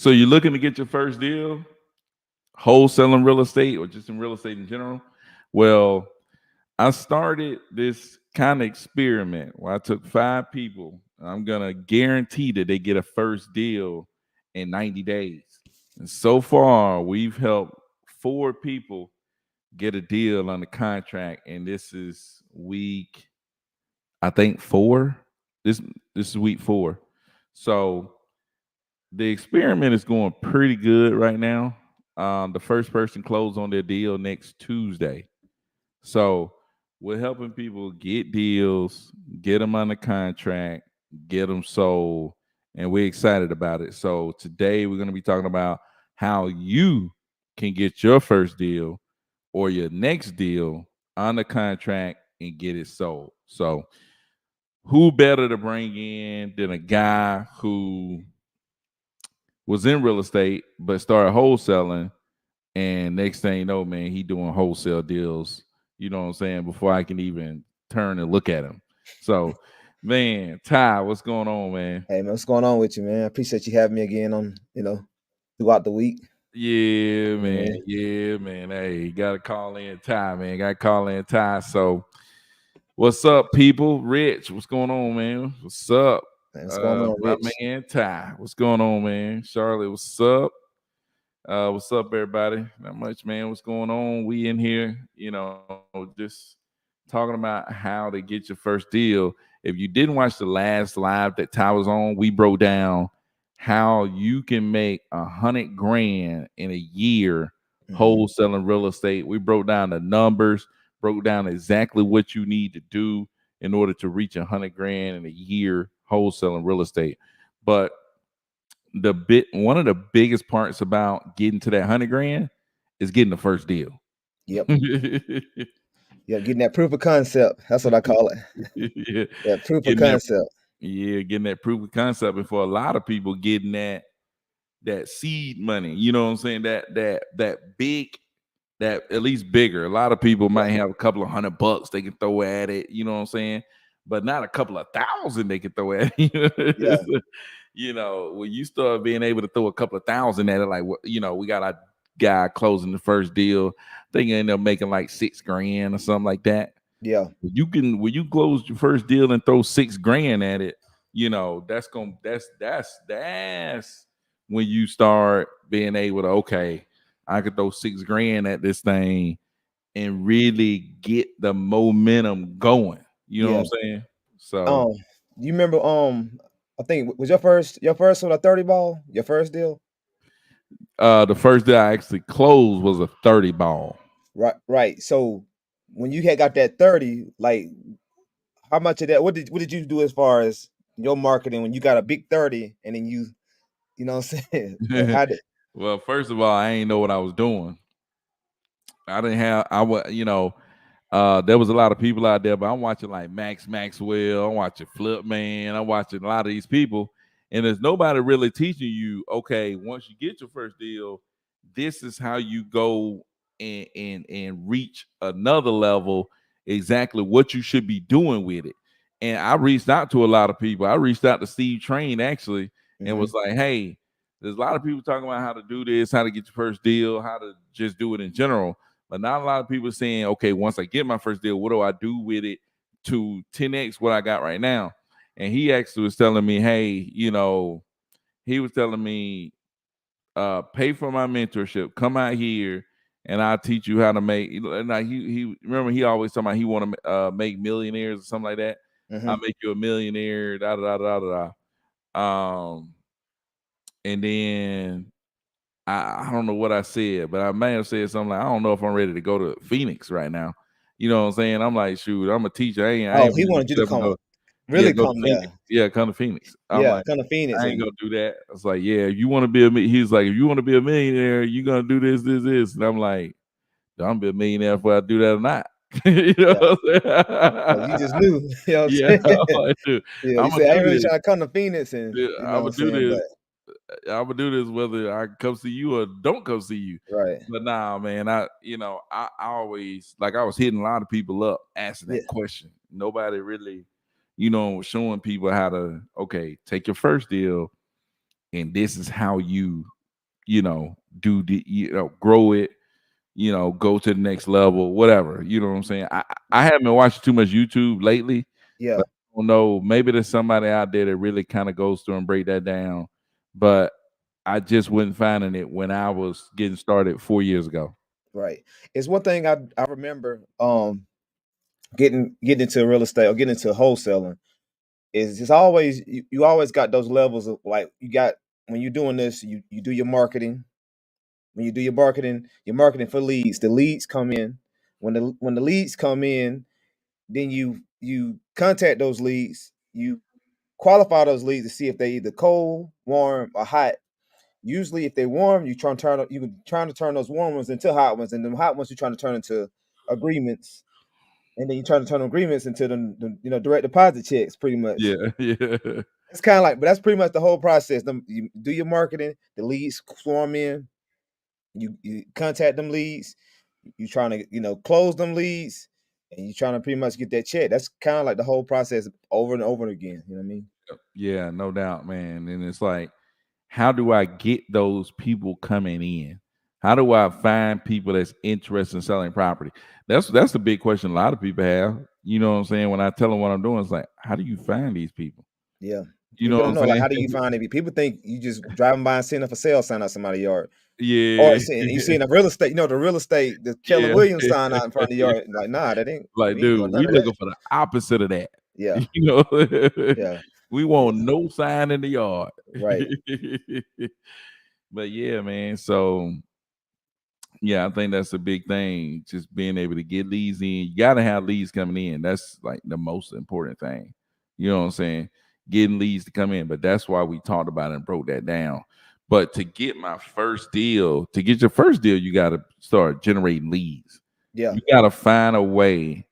So you're looking to get your first deal, wholesaling real estate or just in real estate in general? Well, I started this kind of experiment where I took 5 people. I'm gonna guarantee that they get a first deal in 90 days. And so far, we've helped 4 people get a deal on the contract, and this is week, I think 4. This is week 4. So the experiment is going pretty good right now. The first person closed on their deal next Tuesday. So we're helping people get deals, get them under contract, get them sold, and we're excited about it. So today we're going to be talking about how you can get your first deal or your next deal on the contract and get it sold. So who better to bring in than a guy who was in real estate but started wholesaling, and next thing you know, man, he doing wholesale deals, you know what I'm saying, before I can even turn and look at him. So, man, Ty, what's going on, man? Hey man, what's going on with you, man? I appreciate you having me again on, throughout the week. Yeah, man. Yeah. Yeah, man. Hey, you gotta call in Ty, man. Gotta call in Ty. So, what's up, people? Rich, what's going on, man? What's up? Man, what's going on, My Rich? man Ty, what's going on, man? Charlotte, what's up? What's up, everybody? Not much, man. What's going on? We in here, just talking about how to get your first deal. If you didn't watch the last live that Ty was on, we broke down how you can make 100 grand in a year wholesaling real estate. We broke down the numbers, broke down exactly what you need to do in order to reach 100 grand in a year wholesaling real estate. But one of the biggest parts about getting to that 100 grand is getting the first deal. Yep. Yeah, getting that proof of concept. That's what I call it. Yeah. Yeah, proof of Getting that, concept. getting that proof of concept. And for a lot of people, getting that seed money, you know what I'm saying? That big, that at least bigger. A lot of people might have a couple of $100 they can throw at it, you know what I'm saying? But not a couple of thousand they can throw at it. Yeah. When you start being able to throw a couple of thousand at it, like we got a guy closing the first deal, I think he ended up making like 6 grand or something like that. Yeah. When you close your first deal and throw 6 grand at it, that's when you start being able to, okay, I could throw 6 grand at this thing and really get the momentum going. You know what I'm saying? So You remember I think was your first with a 30 ball? Your first deal? the first deal I actually closed was a 30 ball. Right. So when you had got that 30, like how much of that what did you do as far as your marketing when you got a big 30 and then you know what I'm saying? Like how did Well, first of all, I ain't know what I was doing. I didn't have I was there was a lot of people out there, but I'm watching like Max Maxwell, I'm watching Flip Man, I'm watching a lot of these people, and there's nobody really teaching you, okay, once you get your first deal, this is how you go and reach another level, exactly what you should be doing with it. And I reached out to a lot of people. I reached out to Steve Train actually and was like, hey, there's a lot of people talking about how to do this, how to get your first deal, how to just do it in general. But not a lot of people saying, okay, once I get my first deal, what do I do with it to 10x what I got right now? And he actually was telling me, hey, he was telling me, pay for my mentorship, come out here, and I'll teach you how to make. Like he remember he always talking about he want to make millionaires or something like that. I'll make you a millionaire, da da da da da. And then I don't know what I said, but I may have said something like, I don't know if I'm ready to go to Phoenix right now. You know what I'm saying? I'm like, shoot, I'm a teacher. I ain't he ready wanted you to to come go. Yeah, really go to come there. Phoenix. Yeah, come to Phoenix. I'm Yeah, like, come to Phoenix I ain't and gonna do that. I was like, yeah, if you want to be he's like, if you want to be a millionaire, you gonna do this. And I'm like, I'm gonna be a millionaire if I do that or not. You know what I'm saying? you just knew. You know what I'm Yeah, saying? I'm like, dude, Yeah, I'm you gonna said I do ain't really this. trying to come to Phoenix and Yeah, you know I'm what I'm gonna do saying, this. but I'm gonna do this whether I come see you or don't come see you. right. But nah, man, I always, like, I was hitting a lot of people up asking Yeah. that question. Nobody really, showing people how to, okay, take your first deal, and this is how you grow it, go to the next level, whatever. You know what I'm saying? I haven't been watching too much YouTube lately, Yeah, but I don't know. Maybe there's somebody out there that really kind of goes through and break that down. But I just wasn't finding it when I was getting started 4 years ago. right. It's one thing I remember getting into real estate or getting into wholesaling is it's always you always got those levels of like you got when you're doing this, you do your marketing. When you do your marketing for leads. The leads come in. When the leads come in, then you contact those leads. You qualify those leads to see if they either cold, warm, or hot. Usually, if they're warm, you can try to turn those warm ones into hot ones, and the hot ones you're trying to turn into agreements, and then you try to turn agreements into the direct deposit checks, pretty much. Yeah, yeah, It's kind of like, but that's pretty much the whole process. You do your marketing, the leads swarm in, you contact them leads, you trying to close them leads, and you trying to pretty much get that check. That's kind of like the whole process over and over again. You know what I mean? yeah, no doubt, man. And it's like, how do I get those people coming in? How do I find people that's interested in selling property? That's the big question a lot of people have. You know what I'm saying? When I tell them what I'm doing, it's like, how do you find these people? Yeah. You know People what don't I'm know, like, saying? how do you find it? People think you just driving by and seeing a for sale sign out somebody's yard, or Yeah, you seeing a real estate, the Keller yeah. Williams sign out in front of the yard. Like, nah, that ain't. Like, We ain't doing dude, none we of that. looking for the opposite of that. Yeah, You know, yeah, we want yeah. no sign in the yard. Right. But yeah, man. So yeah, I think that's a big thing. Just being able to get leads in. You gotta have leads coming in. That's like the most important thing. You know what I'm saying? Getting leads to come in. But that's why we talked about it and broke that down. But to get your first deal, you gotta start generating leads. Yeah, You gotta find a way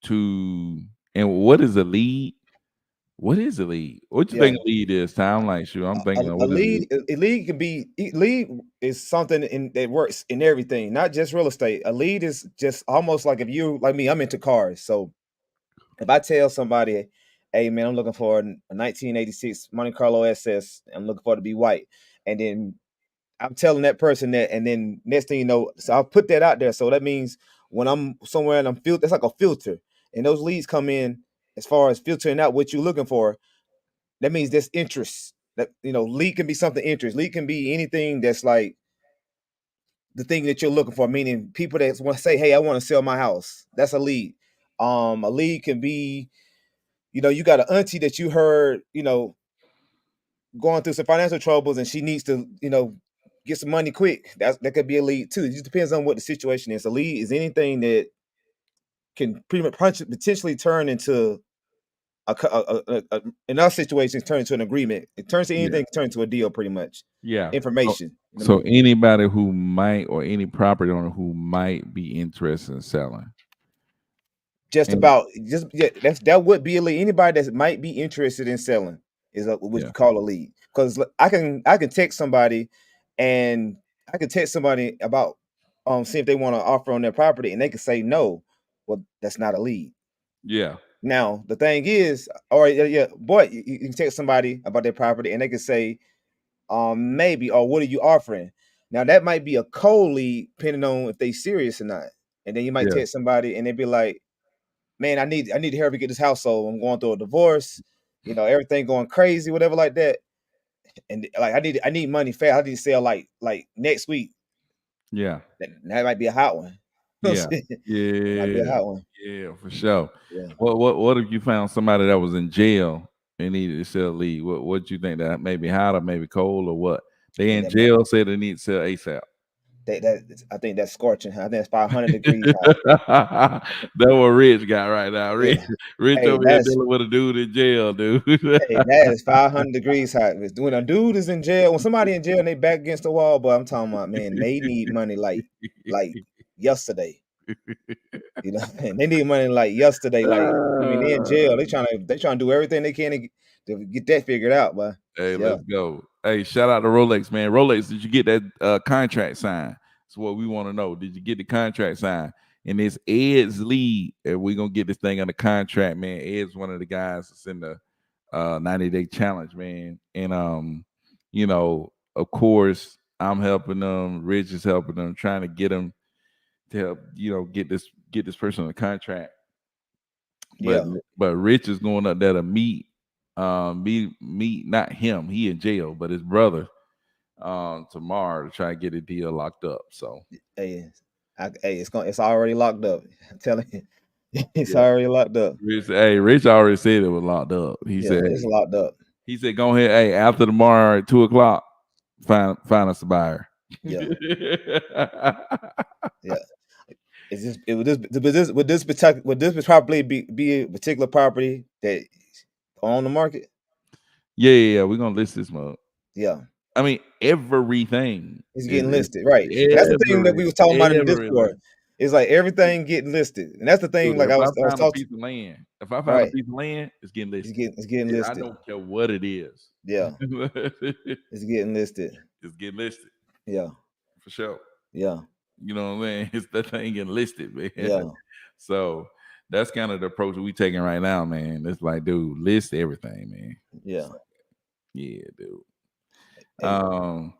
to, and what is a lead? What is a lead? What you yeah. think a lead is, Tom? Like, sure, I'm A, thinking of a what is a lead? lead, a lead can be lead is something that works in everything, not just real estate. A lead is just almost like if you like me, I'm into cars. So if I tell somebody, "Hey man, I'm looking for a 1986 Monte Carlo SS. I'm looking for it to be white," and then I'm telling that person that, and then next thing you know, so I'll put that out there. So that means when I'm somewhere and that's like a filter, and those leads come in as far as filtering out what you're looking for. That means there's interest. That lead can be something interest. Lead can be anything that's like the thing that you're looking for. Meaning people that want to say, "Hey, I want to sell my house." That's a lead. A lead can be, you got an auntie that you heard, going through some financial troubles, and she needs to, get some money quick. That could be a lead too. It just depends on what the situation is. A lead is anything that can pretty much potentially turn into in our situations turn into an agreement. It turns to Yeah, anything, turn into a deal, pretty much. yeah. So, Information. You know what I so mean? anybody who might, or any property owner who might be interested in selling, Just and about just yeah, that would be a lead. Anybody that might be interested in selling is what yeah, you call a lead. Because I can text somebody, and I can text somebody about see if they want to offer on their property, and they can say no. Well, that's not a lead. yeah, Now the thing is, or yeah, boy, you can text somebody about their property, and they can say maybe, or what are you offering? Now that might be a cold lead, depending on if they serious or not. And then you might yeah, text somebody, and they be like, man, I need to hurry up and get this house sold. I'm going through a divorce, everything going crazy, whatever like that. And like I need money fast. I need to sell like next week. yeah, That might be a hot one. You know what yeah, I'm saying? That might be a yeah, hot one. yeah, for sure. Yeah. What if you found somebody that was in jail and needed to sell lead? What you think, that maybe hot or maybe cold, or what? They Man, in jail, say they need to sell ASAP. I think that's scorching. I think that's 500 degrees hot. That what Rich got right now. Yeah. Rich Hey, over here that's dealing with a dude in jail, dude. hey, that is 500 degrees hot. When a dude is in jail, when somebody in jail and they back against the wall, boy, I'm talking about, man, they need money like yesterday. And they need money like yesterday. Like, I mean, they in jail. They trying to do everything they can to get that figured out, but Hey, yeah. let's go. Hey, shout out to Rolex, man. Rolex, did you get that contract signed? That's what we want to know. Did you get the contract signed? And it's Ed's lead, and we're gonna get this thing under contract, man. Ed's one of the guys that's in the 90-day challenge, man. And of course, I'm helping them. Rich is helping them, trying to get them to help, get this person a contract. But Yeah. but Rich is going up there to meet not him, he in jail, but his brother tomorrow to try to get a deal locked up. So Hey, it's already locked up. I'm telling you, it's yeah. already locked up. Rich already said it was locked up. He Yeah, said it's locked up. he said go ahead, hey, after tomorrow at 2:00, find us a buyer. Yeah. Yeah. Is this would this probably be a particular property that on the market? Yeah, we're gonna list this mug. Yeah. I mean, everything It's is getting listed, right? That's the thing that we was talking about in the Discord. It's like everything getting listed, and that's the thing. Dude, Like if I I was find a talking. piece of land, Right. it's getting listed. It's getting I listed. don't care what it is. Yeah. It's getting listed. It's getting listed Yeah. for sure. Yeah. You know what I mean? It's that thing getting listed, man. Yeah. So that's kind of the approach we taking right now, man. It's like, dude, list everything, man. Yeah. Like, yeah, dude. Hey.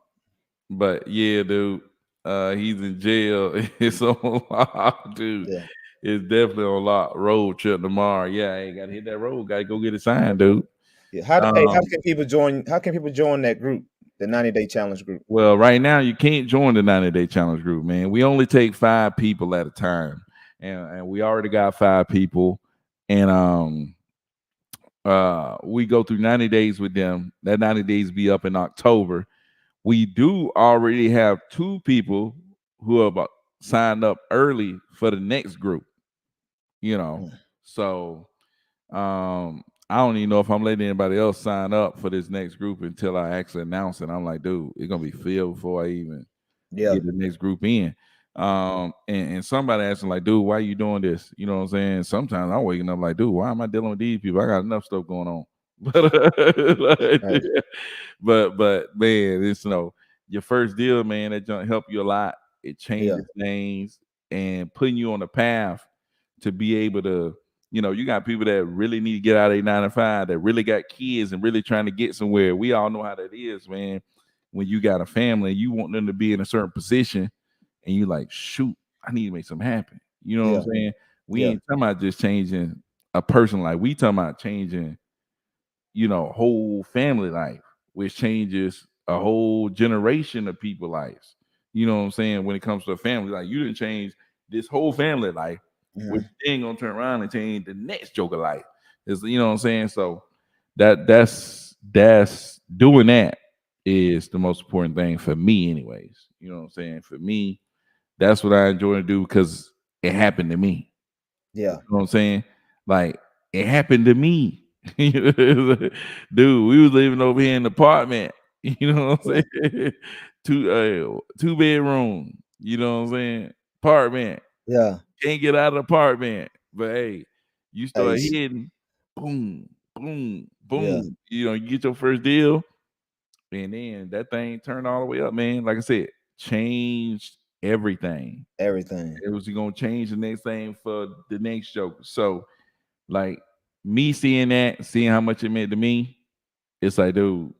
But yeah, dude. He's in jail. It's on lock, dude. Yeah. It's definitely on lock. Road trip tomorrow. Yeah, I ain't gotta hit that road. Gotta go get it signed, dude. Yeah. How can people join? How can people join that group, the 90-day challenge group? Well, right now you can't join the 90-day challenge group, man. We only take 5 people at a time, and we already got 5 people, and we go through 90 days with them. That 90 days be up in October. We do already have 2 people who have signed up early for the next group. So I don't even know if I'm letting anybody else sign up for this next group until I actually announce it. I'm like, dude, it's gonna be filled before I even get the next group in. And somebody asking like, dude, why are you doing this? You know what I'm saying? Sometimes I'm waking up like, dude, why am I dealing with these people? I got enough stuff going on. But man, it's your first deal, man, that junk help you a lot. It changes things and putting you on the path to be able to, you got people that really need to get out of a 9 to 5, that really got kids and really trying to get somewhere. We all know how that is, man. When you got a family, you want them to be in a certain position, and you like, shoot, I need to make something happen. You know what I'm saying? We ain't talking about just changing a person life. We talking about changing, whole family life, which changes a whole generation of people lives. You know what I'm saying? When it comes to a family, like you didn't change this whole family life, which ain't gonna turn around and change the next joker life. Is you know what I'm saying? So that's doing that is the most important thing for me, anyways. You know what I'm saying? For me, that's what I enjoy to do because it happened to me. Yeah. You know what I'm saying? Like it happened to me. Dude, we was living over here in the apartment. You know what I'm saying? Two bedroom. You know what I'm saying? Apartment. Yeah. Can't get out of the apartment. But hey, you start hitting, boom, boom, boom. Yeah. You get your first deal, and then that thing turned all the way up, man. Like I said, changed everything. Everything. It was gonna change the next thing for the next joke. So, like me seeing that, seeing how much it meant to me, it's like, dude,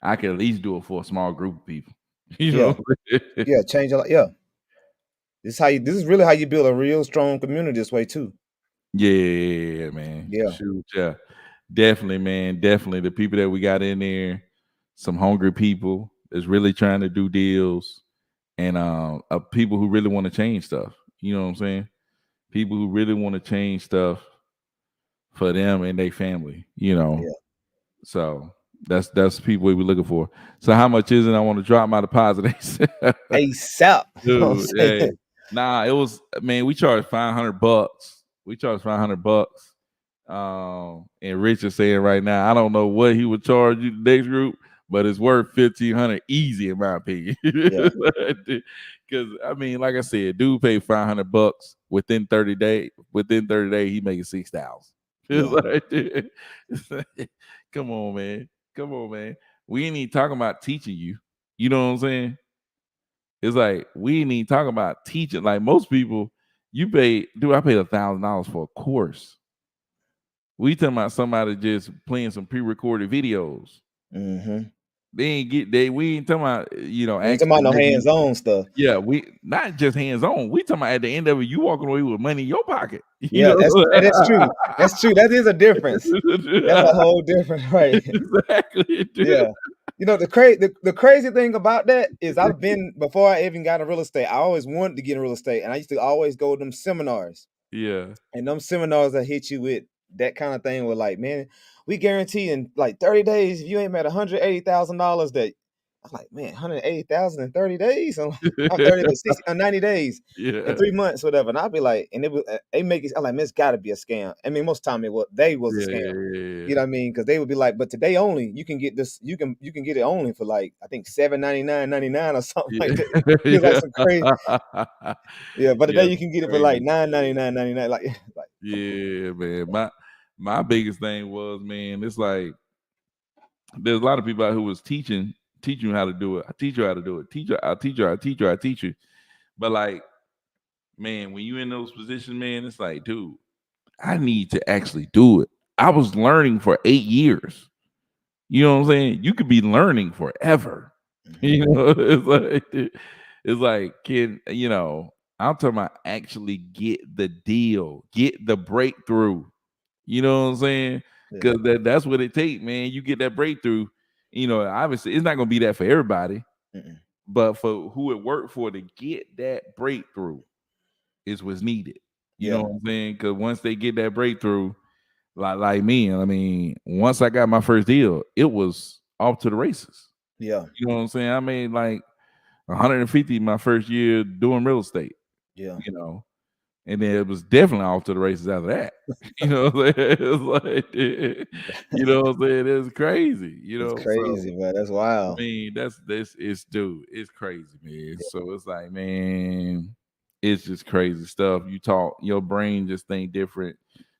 I could at least do it for a small group of people. Yeah, change a lot. Yeah. This is really how you build a real strong community this way too. Yeah, man. Yeah. Shoot, yeah. Definitely, man. Definitely. The people that we got in there, some hungry people that's really trying to do deals, and people who really want to change stuff. You know what I'm saying? People who really want to change stuff for them and their family, Yeah. So that's people we were looking for. So how much is it? I want to drop my deposit. ASAP. Dude, hey. Nah, it was, man, we charged $500. We charged $500. And Rich is saying right now, I don't know what he would charge you the next group, but it's worth $1,500 easy in my opinion. Because I mean, like I said, dude paid $500 within 30 days. Within 30 days, he making $6,000. Come on, man. Come on, man. We ain't even talking about teaching you. You know what I'm saying? It's like we ain't even talking about teaching. Like most people, I paid $1,000 for a course. We talking about somebody just playing some pre-recorded videos. we ain't talking about, you know, We ain't talking about no actually hands-on stuff. yeah, we not just hands on. We talking about at the end of it, you walking away with money in your pocket. You Yeah, know? that is true. That's true. That is a difference. That's a whole different, right? Exactly. Yeah. You know, the crazy thing about that is I've been before I even got in real estate, I always wanted to get in real estate, and I used to always go to them seminars. Yeah. And them seminars that hit you with that kind of thing were like, man, we guarantee in like 30 days, if you ain't made $180,000 that I'm like, man, 180,000 in 30 days? I'm like, 30 to 60 90 days in Yeah. 3 months, whatever. And I'd be like, and it was they make it, I'm like, man, it's gotta be a scam. I mean, most time they was a scam. You know what I mean? Because they would be like, but today only, you can get this, you can get it only for like I think $7.99.99 or something like that. It was like some crazy, yeah. But today Yeah, you can get it for like crazy. $9.99.99. Like, like Yeah, man. My biggest thing was, man, it's like there's a lot of people out who was teaching you how to do it. I teach you how to do it. I teach you. But like, man, when you in those positions, man, it's like, dude, I need to actually do it. I was learning for 8 years. You know what I'm saying? You could be learning forever. You know, it's like, can you know? I'm talking about actually get the deal, get the breakthrough. You know what I'm saying? yeah, Because that's what it takes, man. You get that breakthrough. You know, obviously, it's not gonna be that for everybody, mm-mm. but for who it worked for to get that breakthrough is what's needed. You know Yeah, what I'm saying? Because once they get that breakthrough, like me, I mean, once I got my first deal, it was off to the races. yeah, You know what I'm saying? I made like 150 my first year doing real estate, yeah. you know, and then it was definitely off to the races after that. You know what I'm saying? It's like, you know what I'm saying? It's crazy, you It's know. So crazy, man. That's I wild. mean, this is dude, it's crazy, man. So it's like, man, it's just crazy stuff. You talk, your brain just think different.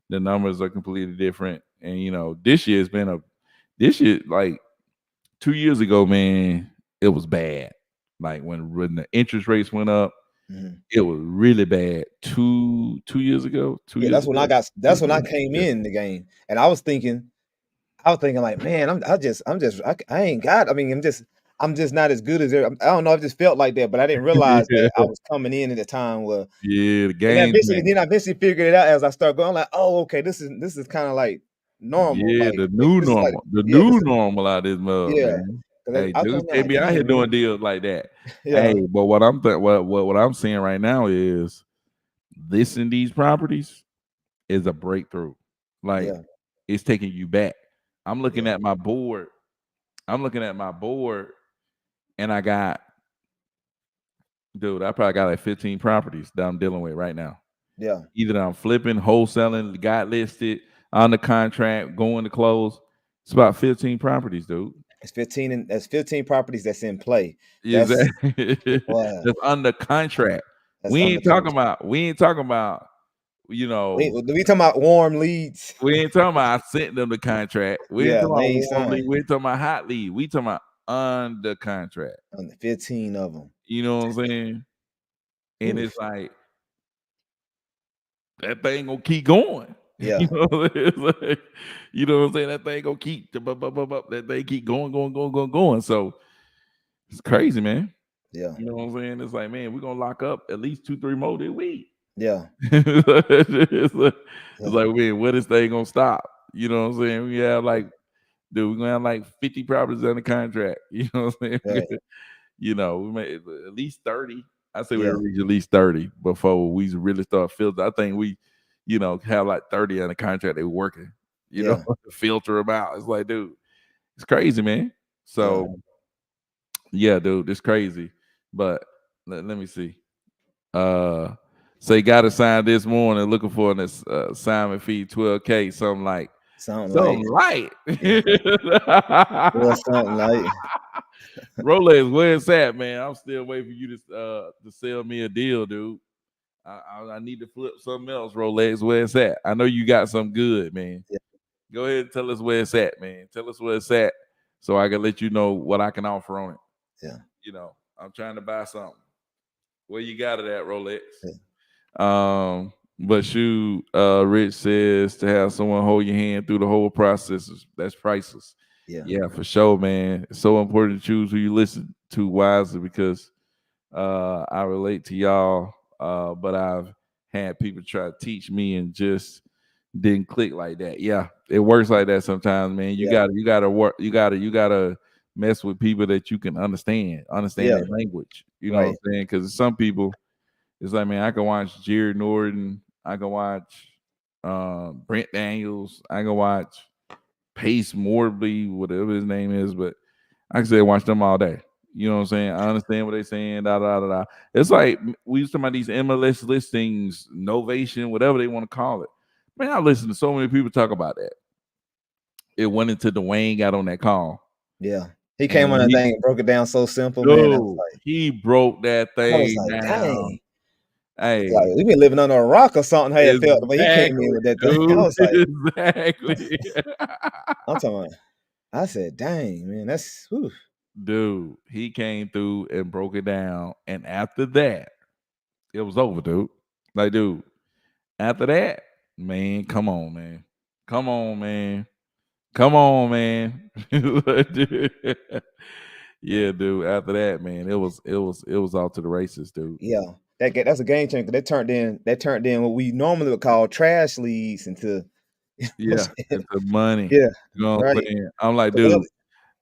The numbers are completely different. And you know, this year, like 2 years ago, man, it was bad. Like when the interest rates went up, Mhm. it was really bad. Two years ago, two Yeah, years ago, two that's years when I ago. came Yeah. in the game, and I was thinking like, man, I ain't got. I mean, I'm just not as good as I don't know. I just felt like that, but I didn't realize that I Yeah, was coming in at a time where, yeah, the and game changed. then I eventually figured it out as I started going. I'm like, oh, okay, this is kind of like normal. Yeah, Like the new this is like normal. The yeah, new normal out this mug, yeah. man. Because Hey, I come dudes in can't like, be out here dang, doing man. deals like that. Hey, Yeah, but what I'm seeing right now is in these properties is a breakthrough. Like yeah, it's taking you back. I'm looking yeah, at my board. I'm looking at my board, and I got, dude, I probably got like 15 properties that I'm dealing with right now. yeah. Either I'm flipping, wholesaling, got listed, on the contract, going to close. It's about 15 properties, dude. It's 15, and that's 15 properties that's in play. That's Exactly. wow. That's under contract. That's under contract. We ain't talking about, you know, We talking about warm leads. we ain't talking about I sent them the contract. We ain't Yeah, talking they about ain't warm lead. signed We ain't talking about hot lead. We talking about under contract. on the 15 of them. You know what I'm saying? And it's Oof. like that thing gonna keep going. You Yeah, know, it's like, you know what I'm saying? That thing gonna keep that thing keep going. So it's crazy, man. yeah, You know what I'm saying? It's like, man, we're gonna lock up at least 2, 3 more this week. yeah, it's like, yeah, man, when this thing gonna stop? You know what I'm saying? We have like, dude, we're gonna have like 50 properties under contract. You know what I'm saying? right. You know, we made at least 30. I say we Yeah, reach at least 30 before we really start filtering. I think we, you know, have like 30 under contract. They working, you know, yeah, to filter them out. It's like, dude, it's crazy, man. yeah. So yeah, dude, it's crazy. But let me see. Uh say got to sign this morning looking for an assignment fee 12K, Something like something light. yeah, yeah, something like Rolex, where it's at, man? I'm still waiting for you to sell me a deal, dude. I need to flip something else, Rolex. Where it's at? I know you got some good, man. yeah, Go ahead and tell us where it's at, man. Tell us where it's at so I can let you know what I can offer on it. yeah, You know, I'm trying to buy something. Where you got it at, Rolex? yeah. But shoot, Rich says to have someone hold your hand through the whole process that's priceless. Yeah. Yeah, for sure, man. It's so important to choose who you listen to wisely because I relate to y'all, but I've had people try to teach me and just didn't click like that. Yeah, it works like that sometimes, man. You Yeah. gotta work, you gotta mess with people that you can understand Yeah. their language. You know what Right. I'm saying? Because some people, it's like, man, I can watch Jared Norton, I can watch Brent Daniels, I can watch Pace Morbley, whatever his name is, but I can say watch them all day. You know what I'm saying? I understand what they're saying. Da da da da. It's like we used to about these MLS listings, Novation, whatever they want to call it. Man, I listen to so many people talk about that. It went into Dwayne got on that call, Yeah. He and came on when that thing and broke it down so simple, man. dude, he broke that I was thing like, down. dang. Like Hey, we've been living under a rock or something. How it felt, but he came in exactly, with that thing. I dude. was like, Exactly. I'm talking. About, I said, dang, man, that's whew. Dude, he came through and broke it down. And after that, it was over, dude. Like, dude, after that, man, come on, man. Come on, man. Come on, man. Yeah, dude. After that, man, it was out to the races, dude. Yeah. That's a game changer. They turned in what we normally would call trash leads into Yeah, it's the money. yeah, You know what I'm right. saying? I'm like, 'Cause the dude, other-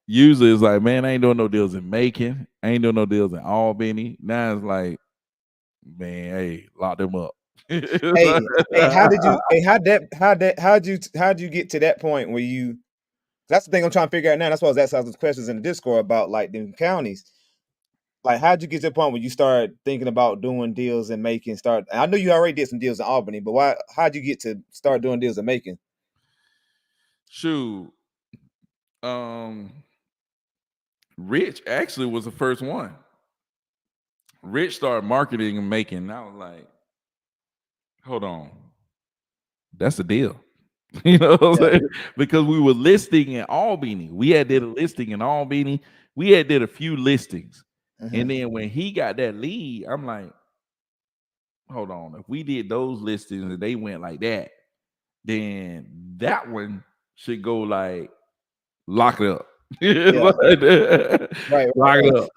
usually it's like, man, I ain't doing no deals in Macon. I ain't doing no deals in Albany. Now it's like, man, hey, lock them up. Hey, how'd you get to that point where you that's the thing I'm trying to figure out now. That's why I was asking all those questions in the Discord about like them counties. Like, how'd you get to the point where you started thinking about doing deals and making start? I know you already did some deals in Albany, but how'd you get to start doing deals and making? Shoot. Rich actually was the first one. Rich started marketing and making. And I was like, hold on. That's a deal. You know what I'm Yeah. saying? Because we were listing in Albany. We had did a listing in Albany. We had did a few listings. And Mhm. then when he got that lead, I'm like, hold on. If we did those listings and they went like that, then that one should go like lock it up. Yeah. Right, Lock right. it up.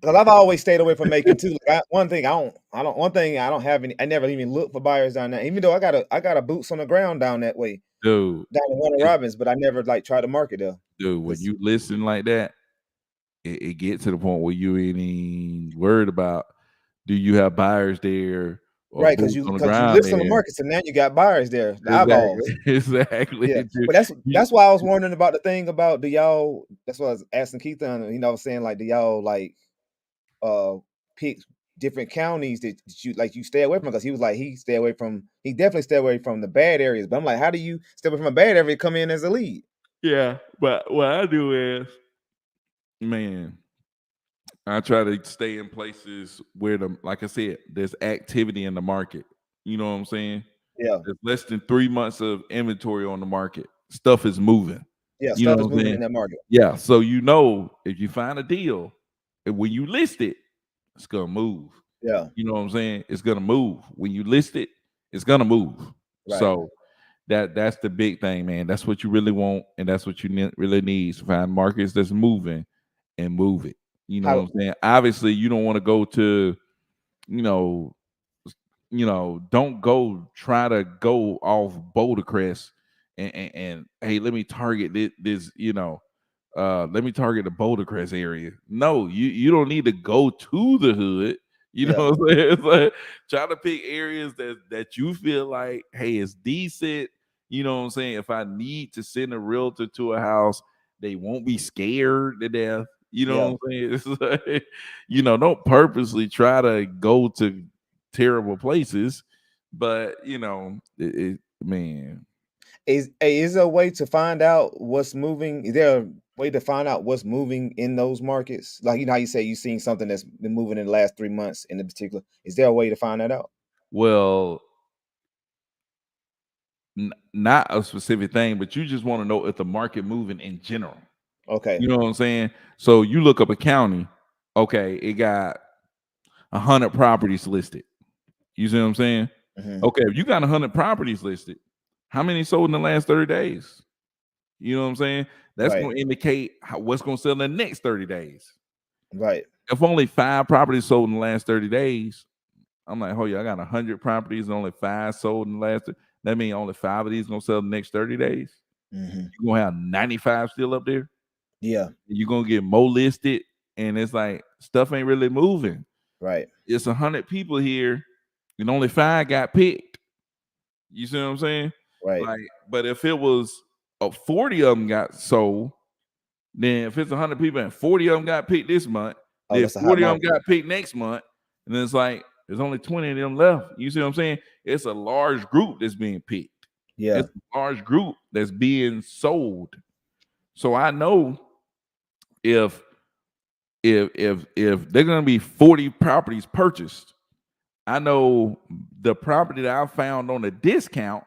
Because I've always stayed away from making too. Like one thing I don't have any. I never even look for buyers down there. Even though I got a boots on the ground down that way, Dude. down in Warner It's Robins, but I never like try to market there. Dude, when 'Cause- you listen like that, it get to the point where you ain't even worried about do you have buyers there or right, boots on the because you ground list on the there. market, so now you got buyers there, the eyeballs. Exactly. Exactly. Yeah, Dude. but that's You- that's why I was wondering about the thing about do y'all. That's what I was asking Keith. I was saying like, do y'all like uh pick different counties that you stay away from? Because he was like he definitely stay away from the bad areas. But I'm like, how do you stay away from a bad area come in as a lead? Yeah, but what I do is, man, I try to stay in places where like I said, there's activity in the market. You know what I'm saying? Yeah, There's less than 3 months of inventory on the market. Stuff is moving. yeah, You stuff know is what I'm moving saying? in that market. Yeah. So you know if you find a deal, and when you list it, it's gonna move. Yeah, You know what I'm saying? It's gonna move. When you list it, it's gonna move. right. So that's the big thing, man. That's what you really want, and that's what you really need to find markets that's moving and move it. You know what How I'm saying? Obviously, you don't want to go to, you know, don't go try to go off Boulder Crest and hey, let me target this, let me target the Boulder Crest area. No, you don't need to go to the hood. You yeah, know what I'm saying? It's like try to pick areas that you feel like, hey, it's decent. You know what I'm saying? If I need to send a realtor to a house, they won't be scared to death. You yeah. know what I'm saying? It's like, don't purposely try to go to terrible places, but man, Is there a way to find out what's moving? Is there a way to find out what's moving in those markets? Like how you say you've seen something that's been moving in the last 3 months in particular. Is there a way to find that out? well, not a specific thing, but you just want to know if the market moving in general. Okay. You know what I'm saying? So you look up a county, okay, it got 100 properties listed. You see what I'm saying? Mhm. Okay, if you got 100 properties listed, how many sold in the last 30 days? You know what I'm saying? That's Right. going to indicate what's going to sell in the next 30 days. Right. If only 5 properties sold in the last 30 days, I'm like, oh yeah, I got 100 properties and only 5 sold in the last. That means only 5 of these going to sell in the next 30 days. Mm-hmm. You're going to have 95 still up there. Yeah. You're going to get more listed, and it's like stuff ain't really moving. Right. It's 100 people here, and only 5 got picked. You see what I'm saying? Right. Like, but if it was 40 of them got sold, then if it's 100 people and 40 of them got picked this month, then that's a hot 40 of them market. got picked next month, and then it's like there's only 20 of them left. You see what I'm saying? It's a large group that's being picked. Yeah. It's a large group that's being sold. So I know if they're gonna be 40 properties purchased, I know the property that I found on a discount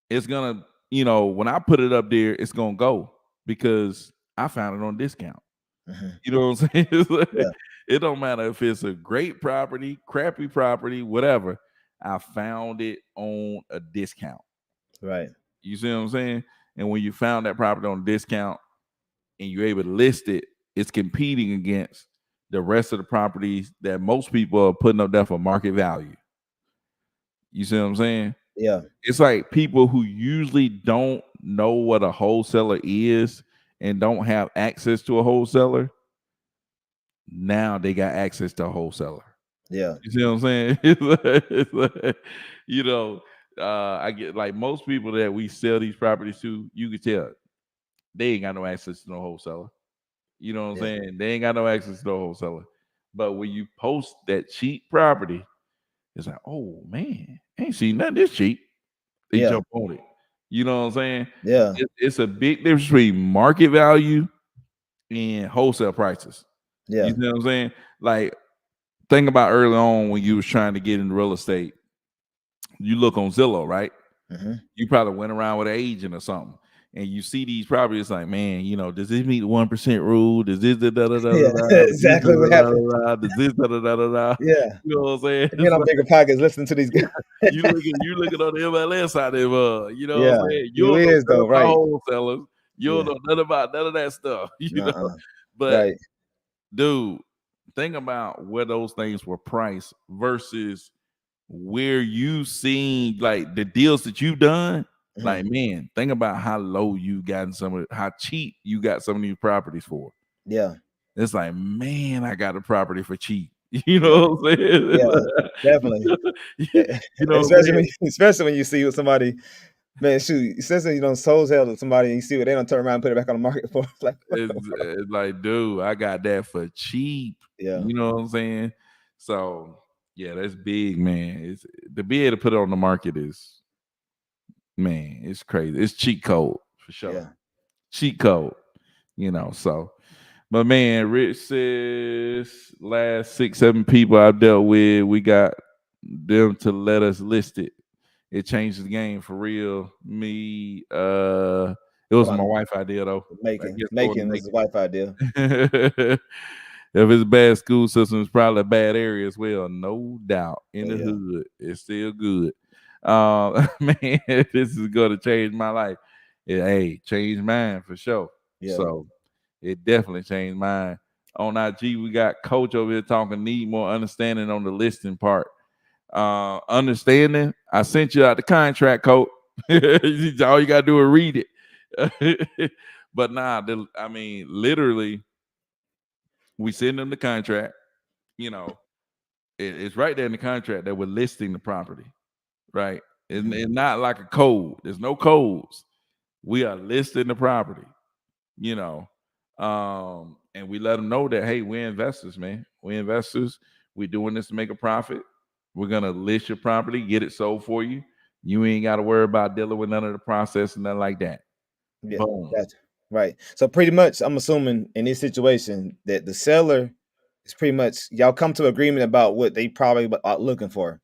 is gonna, when I put it up there, it's gonna go because I found it on discount. Mm-hmm. You know what I'm saying? Yeah. It don't matter if it's a great property, crappy property, whatever. I found it on a discount. Right. You see what I'm saying? And when you found that property on a discount and you're able to list it, it's competing against the rest of the properties that most people are putting up there for market value. You see what I'm saying? Yeah. It's like people who usually don't know what a wholesaler is and don't have access to a wholesaler. Now they got access to a wholesaler. Yeah. You see what I'm saying? I get like most people that we sell these properties to, you can tell they ain't got no access to no wholesaler. You know what I'm saying? They ain't got no access to no wholesaler. But when you post that cheap property, it's like, oh man, ain't seen nothing this cheap. They jump on it. You know what I'm saying? Yeah. It's a big difference between market value and wholesale prices. Yeah. You know what I'm saying? Like, think about early on when you was trying to get into real estate. You look on Zillow, right? Mm-hmm. You probably went around with an agent or something, and you see these properties like, man, does this meet the 1% rule? Does this exactly what happened? Does this Yeah. You know what I'm saying? And then I'm bigger pockets listening to these guys. you looking on the MLS side of what I'm saying? You don't is know though, right? Wholesalers. You don't know nothing about none of that stuff. Know? But right. Dude, think about where those things were priced versus where you seen like the deals that you've done. Mm-hmm. Like, man, think about how low you gotten how cheap you got some of these properties for. Yeah. It's like, man, I got a property for cheap. You know what I'm saying? Yeah, definitely. Especially when you see with somebody, man, shoot, especially wholesale to somebody and you see what they don't turn around and put it back on the market for. It's like, dude, I got that for cheap. Yeah. You know what I'm saying? So yeah, that's big, man. It's to be able to put it on the market is, man, it's crazy. It's cheat code for sure. Yeah. Cheat code, so. But man, Rich says last 6-7 people I've dealt with, we got them to let us list it. It changed the game for real. Me, it was my wife's idea though. Making was his wife's idea. If it's a bad school system, it's probably a bad area as well. No doubt. In the hood, it's still good. Man, this is gonna change my life. Hey, change mine for sure. Yeah. So it definitely changed mine. On IG, we got Coach over here talking, need more understanding on the listing part. Understanding, I sent you out the contract, Coach. All you gotta do is read it. But literally, we send them the contract. It's right there in the contract that we're listing the property, right? It's not like a code. There's no codes. We are listing the property, and we let them know that, hey, we're investors, man. We're investors. We're doing this to make a profit. We're gonna list your property, get it sold for you. You ain't got to worry about dealing with none of the process and nothing like that. Yeah, boom. Gotcha. Right. So pretty much, I'm assuming in this situation that the seller is pretty much y'all come to agreement about what they probably are looking for.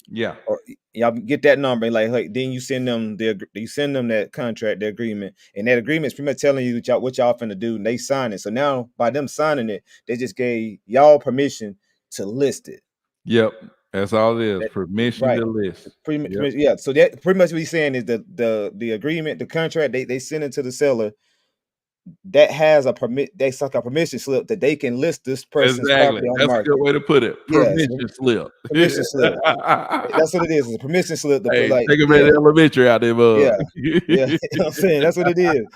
Yeah. Or y'all get that number and like then you send them that contract, the agreement, and that agreement is pretty much telling you what y'all finna do, and they sign it. So now by them signing it, they just gave y'all permission to list it. Yep. That's all it is. Permission to list. Yeah. So that pretty much what he's saying is the agreement, the contract, they send it to the seller, that has a permit. They suck a permission slip that they can list this person's Exactly. property on the That's a good market. way to put it. Yes, Permission slip. permission slip. That's what it is. It's a permission slip to put Hey, like, take him yeah, at the elementary out there, bud. yeah, yeah. You know what I'm saying? That's what it is.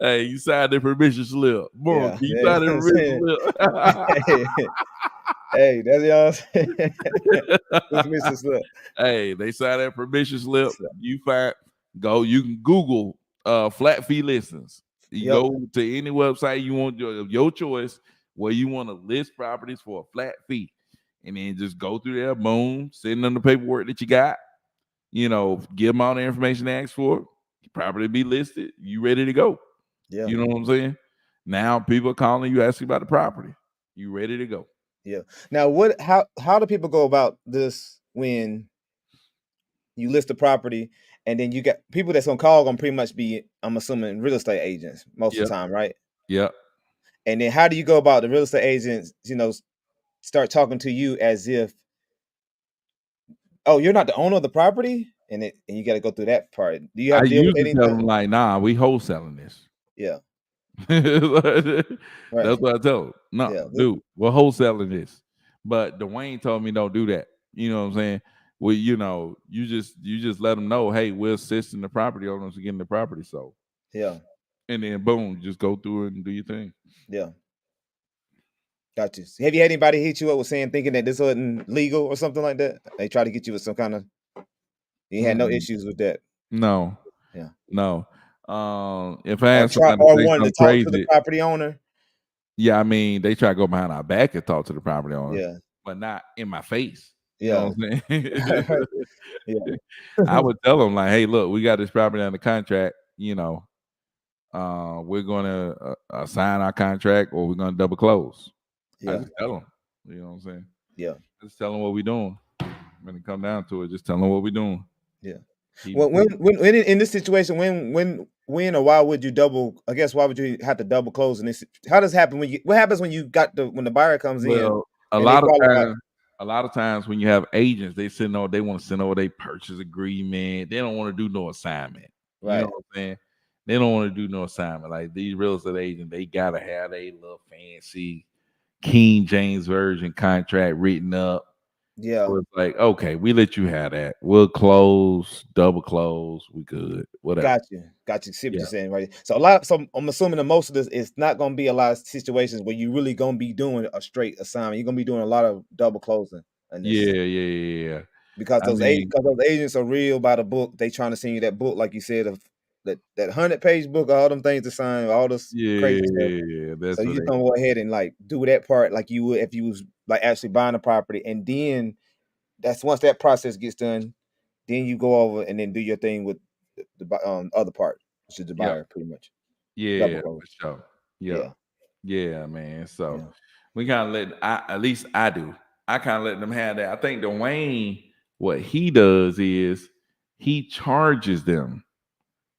Hey, you signed the permission slip. Boom, Yeah, you yeah, signed you the know what I'm permission saying? slip. Hey, that's y'all saying. Permission slip. Hey, they sign that permission slip. So, You can Google flat fee listings. You yep, go to any website you want your choice where you want to list properties for a flat fee. And then just go through there, boom, send them the paperwork that you got, give them all the information they asked for, your property be listed, you ready to go. yeah, You know what I'm saying? Now people are calling you asking about the property. You ready to go. yeah. Now, how do people go about this when you list the property and then you got people that's gonna call gonna pretty much be, I'm assuming, real estate agents most of Yep. the time, right? Yep. And then how do you go about the real estate agents, start talking to you as if, oh, you're not the owner of the property? And you got to go through that part. Do you have I to deal with usually tell them anything? like, nah, we wholesaling this. Yeah, That's right. what I tell them. No, Yeah, dude, we're wholesaling this. But Dwayne told me don't do that. You know what I'm saying? Well, you just let them know, hey, we're assisting the property owners to getting the property sold. yeah, And then boom, just go through it and do your thing. yeah. Got you. Have you had anybody hit you up with thinking that this wasn't legal or something like that? They try to get you with some kind of. You had no Mm-mm. issues with that. No, Yeah. no. If I had Try somebody or say wanted to something talk to the crazy, property owner. yeah, I mean, they try to go behind our back and talk to the property owner, Yeah, but not in my face. You know yeah, what I'm saying? yeah, I would tell them like, hey, look, we got this property under contract. We're gonna sign our contract or we're gonna double close. I yeah, just tell them. You know what I'm saying? yeah, Just tell them what we're doing. When it come down to it, just tell them what we're doing. yeah. Keep Well, it cool. when in this situation, when or why would you double? I guess why would you have to double close in this? How does it happen what happens when when the buyer comes in Well, a and they lot of qualify? times, when you have agents, they want to send over their purchase agreement. They don't want to do no assignment. You know Right. what I'm saying? They don't want to do no assignment. Like these real estate agents, they gotta have a little fancy King James version contract written up. Yeah. So it's like, okay, we let you have that. We'll close, double close, we good, whatever. Got you. See what Yeah. you're saying, right? So I'm assuming that most of this it's not going to be a lot of situations where you really going to be doing a straight assignment. You're going to be doing a lot of double closing in this Yeah. because I mean, those agents are real by the book. They trying to send you that book, like you said, of that 100-page book, all them things to sign, all this crazy stuff. yeah, So that's you what just they gonna go ahead and like do that part like you would if you was like actually buying a property, and then that's once that process gets done, then you go over and then do your thing with the other part, which is the yeah, buyer, pretty much. Double yeah, close. for sure. Yeah. Yeah, Yeah, man. So yeah, we kind of at least I do. I kind of let them have that. I think Dwayne, what he does is he charges them.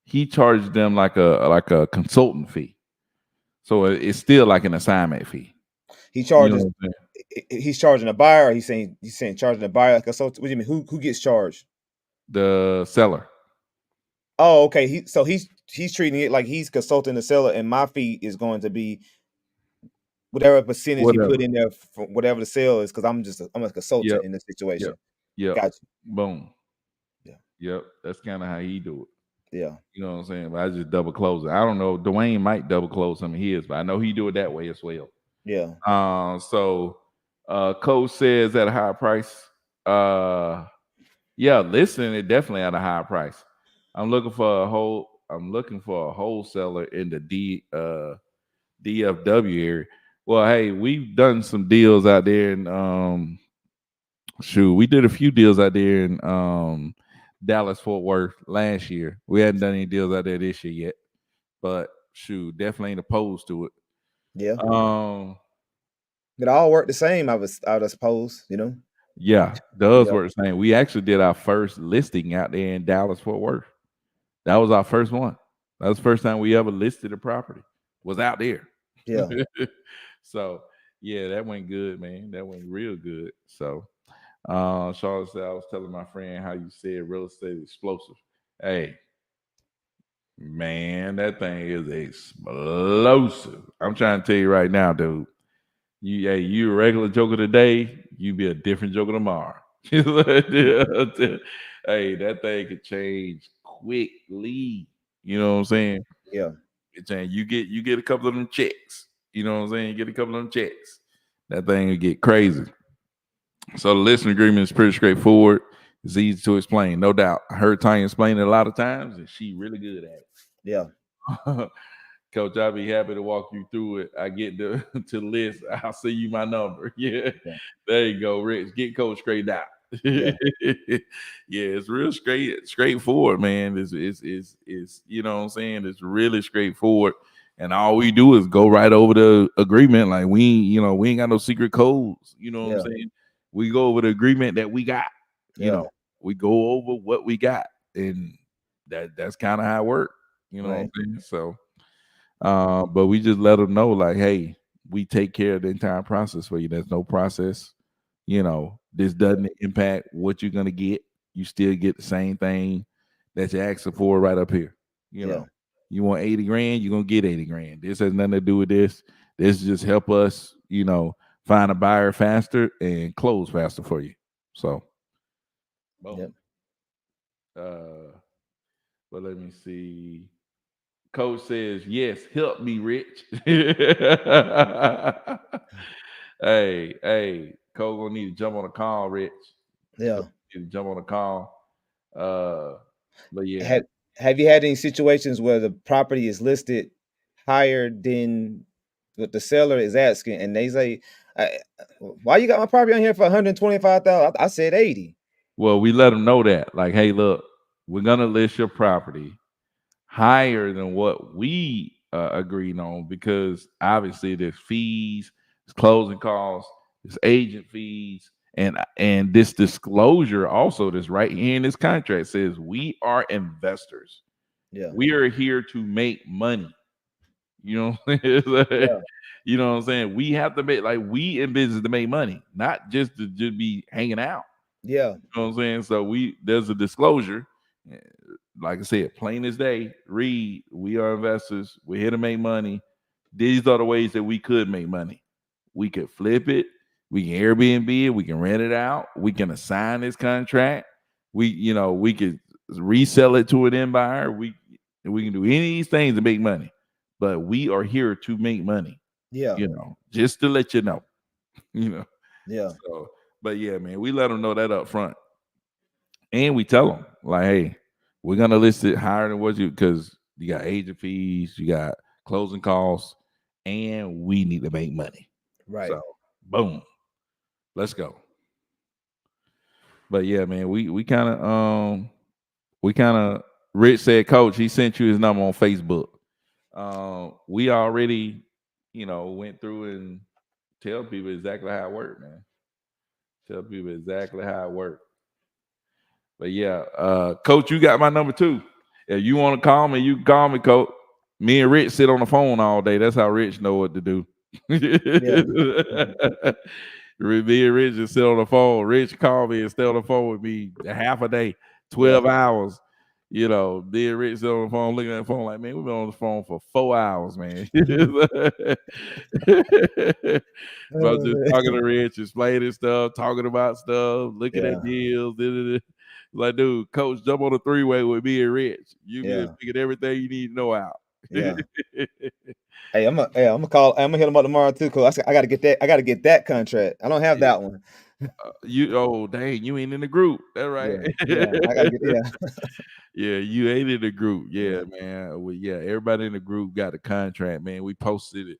He charges them like a consultant fee. So it's still like an assignment fee. he You know charges. what I'm He's charging a buyer. Or he's saying charging a buyer like a consult. What do you mean? Who gets charged? The seller. Oh, okay. He's treating it like he's consulting the seller, and my fee is going to be whatever percentage he put Whatever. in there from whatever the sale is, because I'm a Yep. consultant in this Yep. situation. Yep. Got you. Boom. Yeah, Yep. That's kind of how he do it. yeah, You know what I'm saying? But I just double close it. I don't know. Dwayne might double close some of his, but I know he do it that way as well. yeah, So Coach says at a higher price. Yeah, listing it definitely at a higher price. I'm looking for a wholesaler in the DFW area. Well, hey, we've done some deals out there in we did a few deals out there in Dallas Fort Worth last year. We hadn't done any deals out there this year yet, but definitely ain't opposed to it. yeah. Um, It all worked the same. I would suppose. yeah, does Yeah, work the same. We actually did our first listing out there in Dallas Fort Worth. That was our first one. That was the first time we ever listed a property. Was out there. yeah, So yeah, that went good, man. That went real good. So Charlotte said, I was telling my friend how you said real estate explosive. Hey, Man, that thing is explosive. I'm trying to tell you right now, dude. You a regular joker today, you be a different joker tomorrow. Hey, that thing could change quickly. You know what I'm saying? Yeah. It's saying you get a couple of them checks. You know what I'm saying? You get a couple of them checks. That thing will get crazy. So the listening agreement is pretty straightforward. It's easy to explain, no doubt. I heard Tanya explain it a lot of times, and she really good at it. Yeah. Coach, I'll be happy to walk you through it. I get to the list. I'll send you my number. Yeah. There you go, Rich. Get Coach straight out. Yeah. It's real straightforward, man. It's you know what I'm saying? It's really straightforward. And all we do is go right over the agreement. Like we ain't got no secret codes. You know what I'm saying? We go over the agreement that we got. You know, we go over what we got. And that's kind of how it works. You know what I'm saying? So but we just let them know, like, hey, we take care of the entire process for you. There's no process. You know, this doesn't impact what you're gonna get. You still get the same thing that you're asking for right up here. You know, you want 80 grand, you're gonna get 80 grand. This has nothing to do with this. This just help us, you know, find a buyer faster and close faster for you. So, boom. But let me see. Coach says, yes, help me, Rich. Hey, Coach gonna need to jump on a call, Rich. Yeah. Need to jump on a call. But yeah. Have you had any situations where the property is listed higher than what the seller is asking, and they say, why you got my property on here for 125,000? I said 80. Well, we let them know that, like, hey, look, we're gonna list your property higher than what we agreed on, because obviously there's fees, there's closing costs, there's agent fees, and this disclosure also, this right here in this contract says we are investors. Yeah, we are here to make money. You know what I'm saying? You know what I'm saying? We have to make, like, we in business to make money, not just to just be hanging out. Yeah. You know what I'm saying? So there's a disclosure. Like I said, plain as day, read, we are investors. We're here to make money. These are the ways that we could make money. We could flip it. We can Airbnb it. We can rent it out. We can assign this contract. We could resell it to an end buyer. We can do any of these things to make money. But we are here to make money. Yeah. You know, just to let you know. You know. Yeah. So, but yeah, man, we let them know that up front. And we tell them, like, hey, we're gonna list it higher than what because you got agent fees, you got closing costs, and we need to make money. Right. So boom. Let's go. But yeah, man, we kind of Rich said, Coach, he sent you his number on Facebook. We already, went through and tell people exactly how it worked, man. Tell people exactly how it worked. But yeah, Coach, you got my number too. If you want to call me, you can call me, Coach. Me and Rich sit on the phone all day. That's how Rich know what to do. Me and Rich just sit on the phone. Rich call me and stay on the phone with me half a day, 12 hours. Me and Rich sit on the phone, looking at the phone like, man, we've been on the phone for 4 hours, man. But just talking to Rich, explaining stuff, talking about stuff, looking at deals. Like, dude, Coach, jump on the three-way with me and Rich. You can figure everything you need to know out. Yeah. Hey, I'm gonna hit him up tomorrow too, Coach. I gotta get that. I gotta get that contract. I don't have that one. Dang, you ain't in the group. That's right. Yeah, I gotta get Yeah, you ain't in the group. Yeah, man. Everybody in the group got the contract, man. We posted it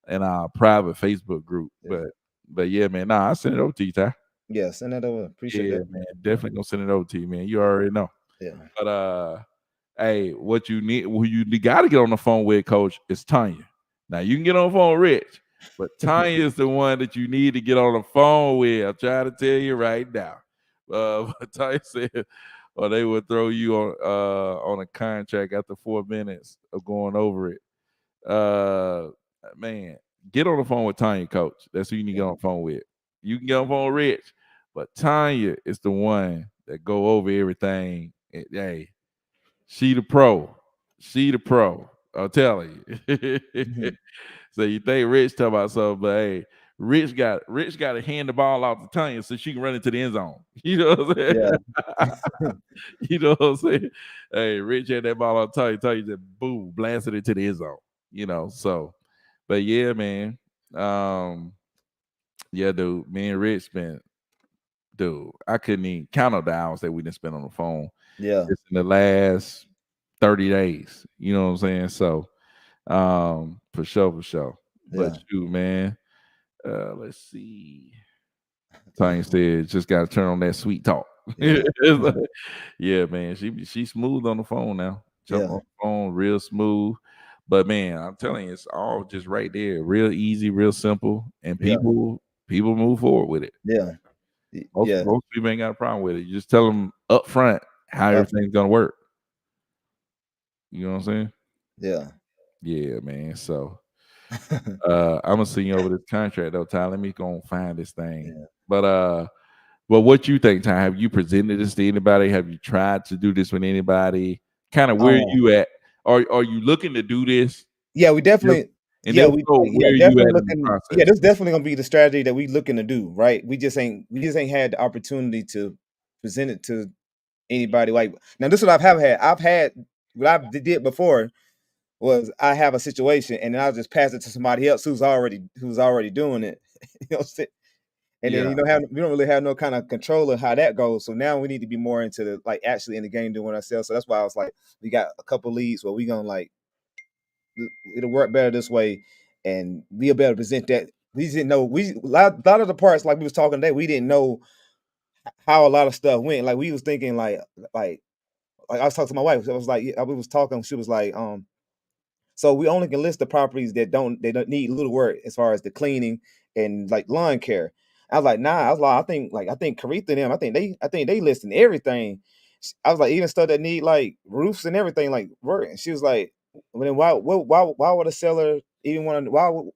in our private Facebook group. But yeah, man. Nah, I send it over to you, Ty. Yeah, send that over. Appreciate that, man. Definitely gonna send it over to you, man. You already know. Yeah. But hey, what you need, who you got to get on the phone with, Coach, is Tanya. Now you can get on the phone with Rich, but Tanya is the one that you need to get on the phone with. I'm trying to tell you right now. But Tanya said, or they would throw you on a contract after 4 minutes of going over it. Man, get on the phone with Tanya, Coach. That's who you need to get on the phone with. You can get on the phone with Rich, but Tanya is the one that go over everything. Hey, she the pro. She the pro. I'll tell you. Mhm. So you think Rich talk about something, but hey, Rich got to hand the ball off to Tanya so she can run into the end zone. You know what I'm saying? Yeah. You know what I'm saying? Hey, Rich had that ball on Tanya. Tanya just boom, blasted it to the end zone. You know, so but yeah, man. Yeah, dude, me and Rich spent, dude, I couldn't even count on the hours that we didn't spend on the phone Yeah. just in the last 30 days. You know what I'm saying? So for sure, for sure. But Yeah. shoot, man. Let's see. Tanya said, just gotta turn on that sweet talk. Yeah. It's like, yeah, man. She's smooth on the phone now. Jump on Yeah. the phone, real smooth. But man, I'm telling you, it's all just right there, real easy, real simple, and Yeah. people move forward with it. Yeah. Yeah. Most people ain't got a problem with it. You just tell them up front how everything's gonna work. You know what I'm saying? Yeah. Yeah, man. So I'm gonna send you over this contract though, Ty. Let me go and find this thing. Yeah. But what you think, Ty? Have you presented this to anybody? Have you tried to do this with anybody? Kind of where you at? Are you looking to do this? Yeah, we definitely. And Yeah, then we so like, yeah, where are you definitely at in the looking. Yeah, process? this is definitely gonna be the strategy that we looking to do, right? We just ain't had the opportunity to present it to anybody. Like now, this is what I've had. I've had what I did before was I have a situation and then I'll just pass it to somebody else who's already doing it. You know what I'm saying? And then Yeah, we don't really have no kind of control of how that goes. So now we need to be more into the like actually in the game doing ourselves. So that's why I was like, we got a couple leads where we gonna like it'll work better this way, and we'll be able to present that. We just didn't know lot of the parts like we was talking today. We didn't know how a lot of stuff went. Like we was thinking like I was talking to my wife. I was like, we was talking. She was like, so we only can list the properties that don't need little work as far as the cleaning and like lawn care. I was like, nah. I was like, I think Caretha and them. I think they listing everything. I was like, even stuff that need like roofs and everything like work. And she was like, well, then why would a seller even want to?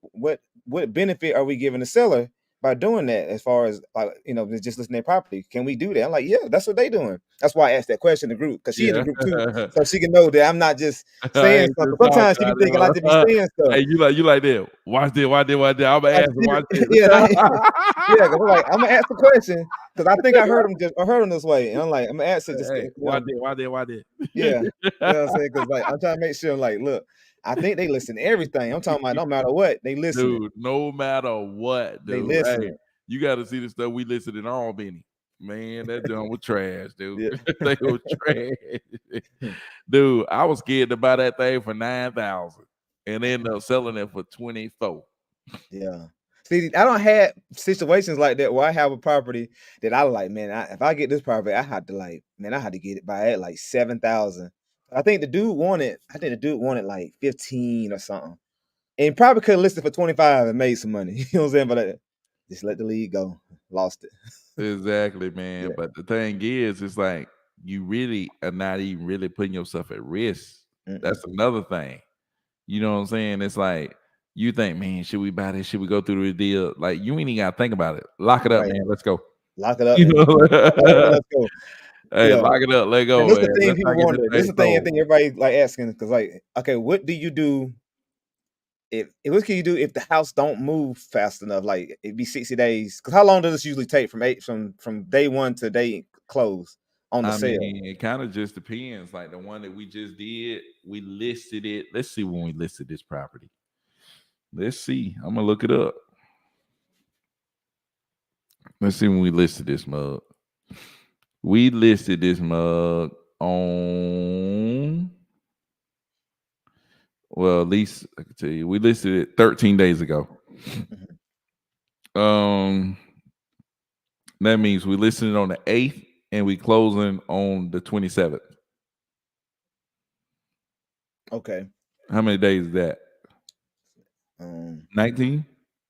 What benefit are we giving the seller by doing that? As far as like just listing their property, can we do that? I'm like, yeah, that's what they doing. That's why I asked that question in the group because she in the yeah. group too, so she can know that I'm not just I saying ain't something. just talking Sometimes she be about thinking I just be it. saying stuff. Hey, you like that? Watch this. I'm gonna ask him. Watch this. Yeah, yeah, because I'm like, I'm gonna ask the question because I think I heard him this way, and I'm like, I'm gonna ask it just Hey, watch this. yeah, you know what I'm saying? Because like I'm trying to make sure, like, look, I think they listen to everything. I'm talking about no matter what, they listening. Dude, no matter what, They dude. Hey, listening. you got to see the stuff we listed in Albany. Man, that joint was trash, dude. Yeah. They was trash. Dude, I was scared to buy that thing for $9,000 and ended up selling it for $24,000. Yeah. See, I don't have situations like that where I have a property that I like, man. If I get this property, I had to get it by at like 7,000. I think the dude wanted like 15 or something. And probably could have listed for 25 and made some money. You know what I'm saying? But just let the lead go. Lost it. Exactly, man. Yeah. But the thing is, it's like you really are not even really putting yourself at risk. Mm-mm. That's another thing. You know what I'm saying? It's like you think, man, should we buy this? Should we go through the deal? Like you ain't even gotta think about it. Lock it up, Right. man. Let's go. Lock it up You and know? let's go. Hey, Yeah. lock it up, let And go, this the man. thing Let's people not get this wonder. This thing is the thing I sold. think everybody like asking because like, okay, what do you do what can you do if the house don't move fast enough? Like it'd be 60 days. Because how long does this usually take from day one to day close on the I sale? mean, it kind of just depends. Like the one that we just did, we listed it. Let's see when we listed this property. Let's see. I'm gonna look it up. Let's see when we listed this mug. We listed this mug on, well, at least I can tell you, we listed it 13 days ago. Mhm. That means we listed it on the 8th and we closing on the 27th. Okay. How many days is that? 19?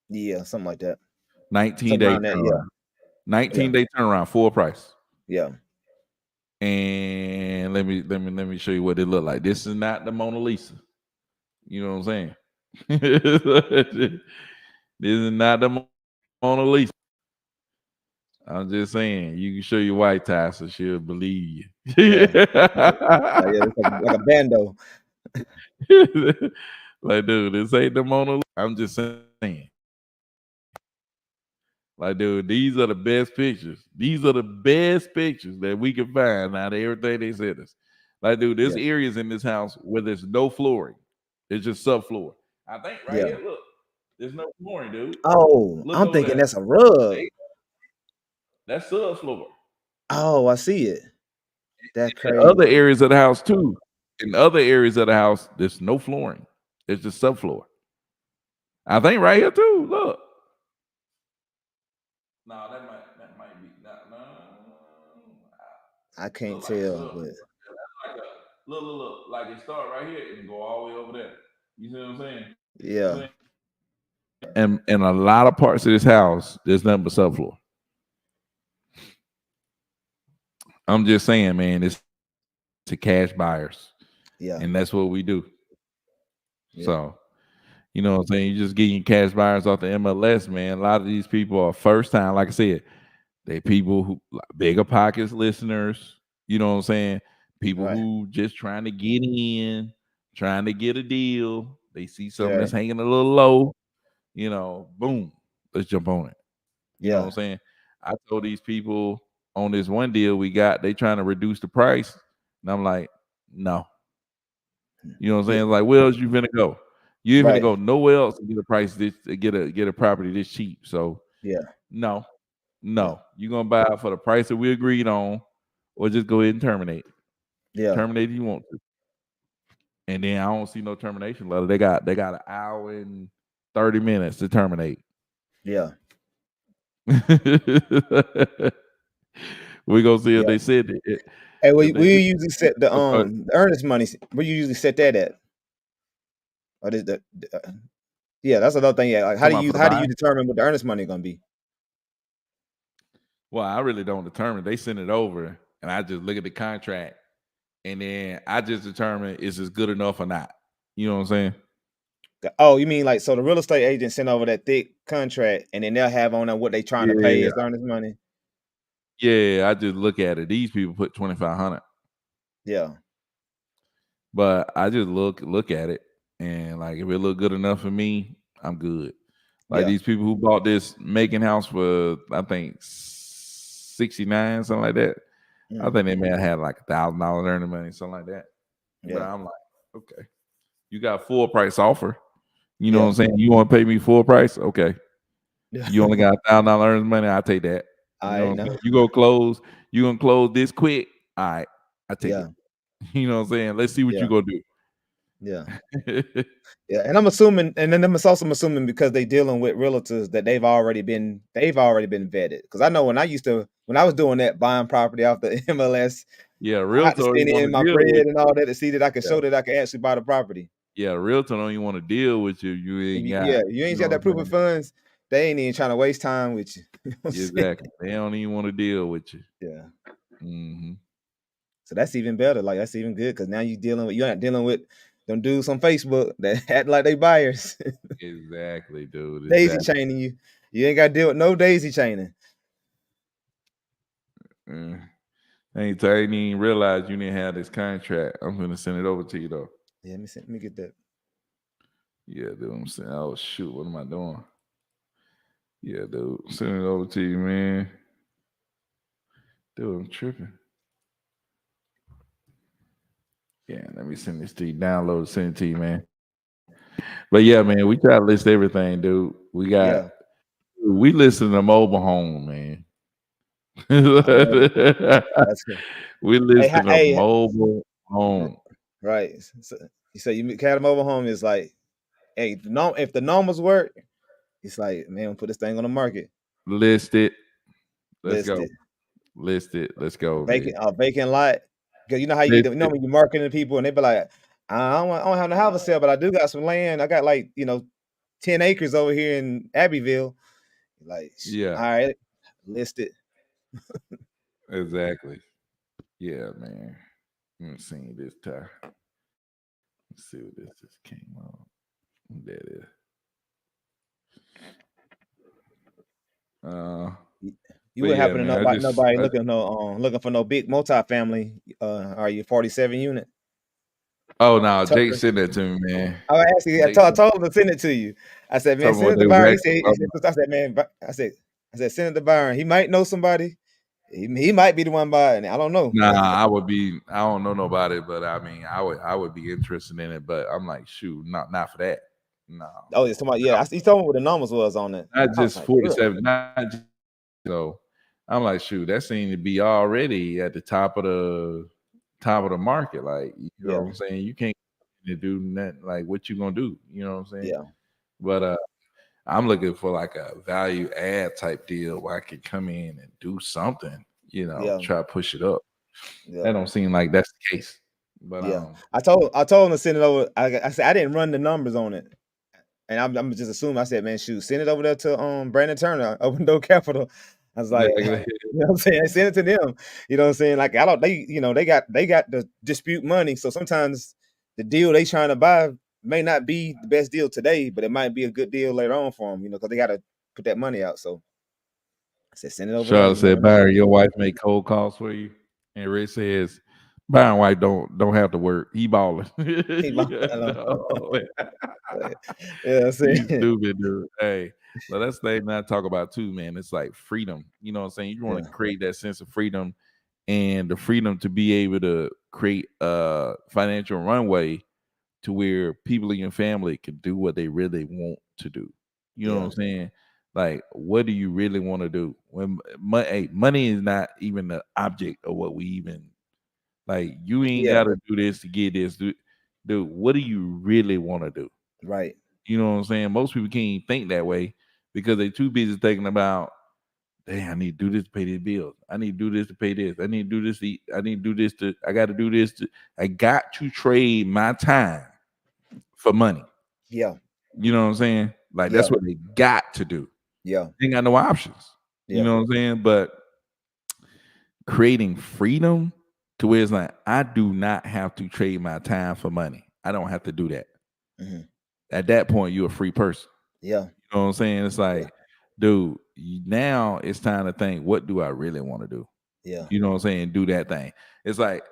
Yeah, something like that. 19 Something day around that, yeah. turnaround. 19 Yeah. day turnaround, full price. Yeah. And let me show you what it looked like. This is not the Mona Lisa. You know what I'm saying? This is not the Mona Lisa. I'm just saying, you can show your white tie, so she'll believe you. Yeah. Yeah, it's like a bando. Like, dude, this ain't the Mona Lisa. I'm just saying. Like, dude, these are the best pictures. These are the best pictures that we can find out of everything they sent us. Like, dude, there's Yeah. areas in this house where there's no flooring. It's just subfloor. I think right Yeah. here, look, there's no flooring, dude. Oh, Look I'm over thinking there. that's a rug. That's subfloor. Oh, I see it. That's In other crazy. areas of the house too. In other areas of the house, there's no flooring. It's just subfloor. I think right here too. Look. No, that might be no. I can't Look like tell, sub. but Like look. Like it start right here and go all the way over there. You see what I'm saying? yeah. And in a lot of parts of this house, there's nothing but subfloor. I'm just saying, man, it's to cash buyers. Yeah. And that's what we do. Yeah. So, you know what I'm saying? You just getting cash buyers off the MLS, man. A lot of these people are first time, like I said, they people who bigger pockets listeners, you know what I'm saying? People Right. who just trying to get in, trying to get a deal. They see something that's Right. hanging a little low, you know, boom, let's jump on it. You know what Yeah. I'm saying? I told these people on this one deal we got, they trying to reduce the price. And I'm like, no. You know what I'm saying? Like, where else you finna go? You ain't finna Right. go nowhere else to get a price this get a property this cheap. So Yeah. no, you're gonna buy it for the price that we agreed on, or just go ahead and terminate. Yeah. Terminate if you want to. And then I don't see no termination letter. They got an hour and 30 minutes to terminate. Yeah. We gonna see if Yeah. they said it. Hey, If we they did, usually set the earnest money. Where you usually set that at? Or is yeah, that's another thing. Yeah, like how do you determine what the earnest money gonna be? Well, I really don't determine. They send it over, and I just look at the contract, and then I just determine is this good enough or not. You know what I'm saying? Oh, you mean like so the real estate agent sent over that thick contract, and then they'll have on what they trying to pay as earnest money? Yeah, I just look at it. These people put 2,500. Yeah. But I just look at it, and like if it look good enough for me, I'm good. Like these people who bought this Macon house for I think 69, something like that. I think they may have had like $1,000 earning money, something like that. Yeah. But I'm like, okay, you got full price offer. You know what I'm saying? You want to pay me full price? Okay. You only got $1,000 earning money. I'll take that. You know what I'm saying? You gonna close this quick. All right, I take it. You know what I'm saying? Let's see what you gonna do. Yeah. Yeah. And I'm assuming, and then I'm also assuming because they dealing with realtors that they've already been vetted. Because I know when I was doing that, buying property off the MLS, yeah, I had to realtor send in my bread and all that to see that I could show that I can actually buy the property. Yeah, realtor don't even want to deal with you. You ain't got. You ain't got that proof of funds. They ain't even trying to waste time with you. Exactly. They don't even want to deal with you. Yeah. Mm-hmm. So that's even better. Like that's even good because now you're not dealing with them dudes on Facebook that act like they buyers. Exactly, dude. Daisy chaining you. You ain't got to deal with no daisy chaining. I didn't even realize you didn't have this contract. I'm gonna send it over to you though. Yeah, let me get that. Yeah, dude. I'm saying, oh shoot, what am I doing? Yeah, dude. Send it over to you, man. Dude, I'm tripping. Yeah, let me send this to you. Download, send it to you, man. But yeah, man, we try to list everything, dude. We listen to mobile home, man. That's good. We listen to mobile home. Right. So you cat a mobile home is like, hey, if the numbers work, it's like, man, put this thing on the market. List it. Let's go. Let's go. Vacant lot. Because you know how when you're marketing to people and they be like, I don't have no house for sale, but I do got some land. I got 10 acres over here in Abbeville. Like, all right, list it. Exactly. Yeah, man. Let me see this time. Let's see what this just came on. There it is. You wouldn't happen to know nobody looking for no big multifamily. Are you 47 unit? Oh no, Jake Tucker. sent that to me, man. I actually, I Jake told, I sent told him to send it to you. I said, man, told me send what it they to was Byron. asking. I said, man, I said, send it to Byron. He might know somebody. He might be the one buying it. I don't know. Nah, I would be. I don't know nobody, but I mean, I would be interested in it. But I'm like, shoot, not for that. No, Oh, it's somebody. Yeah, he told me what the numbers was on it. not I was just like, good. 47. Not just, so. I'm like, shoot, that seemed to be already at the top of the market. Like, you know Yeah, what I'm saying? You can't do nothing. Like, what you gonna do? You know what I'm saying? yeah, But I'm looking for like a value add type deal where I can come in and do something. yeah, Try to push it up. yeah, That don't seem like that's the case. But yeah. I told him to send it over. I said I didn't run the numbers on it. And I'm just assuming. I said, man, shoot, send it over there to Brandon Turner, Open Door Capital. I was like, you exactly. know what I'm saying? Send it to them. You know what I'm saying? Like I don't they they got the dispute money. So sometimes the deal they trying to buy may not be the best deal today, but it might be a good deal later on for them, because they gotta put that money out. So I said, send it over there. Charlotte You said, never know. Byron, your wife make cold calls for you. And Ray says, Byron wife don't have to work. He balling. He might- I know. No. Yeah, I'm saying. You stupid dude. Hey, well, that's the thing I talk about too, man. It's like freedom. You know what I'm saying? You want Yeah, to create that sense of freedom and the freedom to be able to create a financial runway to where people in your family can do what they really want to do. You know what yeah, I'm saying? Like, what do you really want to do? When money is not even the object of what we even like. You ain't yeah, got to do this to get this. Dude, what do you really want to do? right. You know what I'm saying? Most people can't even think that way because they're too busy thinking about, dang, I need to do this to pay these bills. I need to do this to pay this. I need to do this to eat. I need to do this to, I got to do this to, I got to trade my time for money. Yeah, You know what I'm saying? Like, yeah, that's what they got to do. yeah, They ain't got no options. You yeah, know what I'm saying? But creating freedom to where it's like, I do not have to trade my time for money. I don't have to do that. mhm, At that point, you're a free person. yeah, You know what I'm saying? It's yeah, like, dude, now it's time to think, what do I really want to do? yeah. You know what I'm saying? Do that thing. It's like,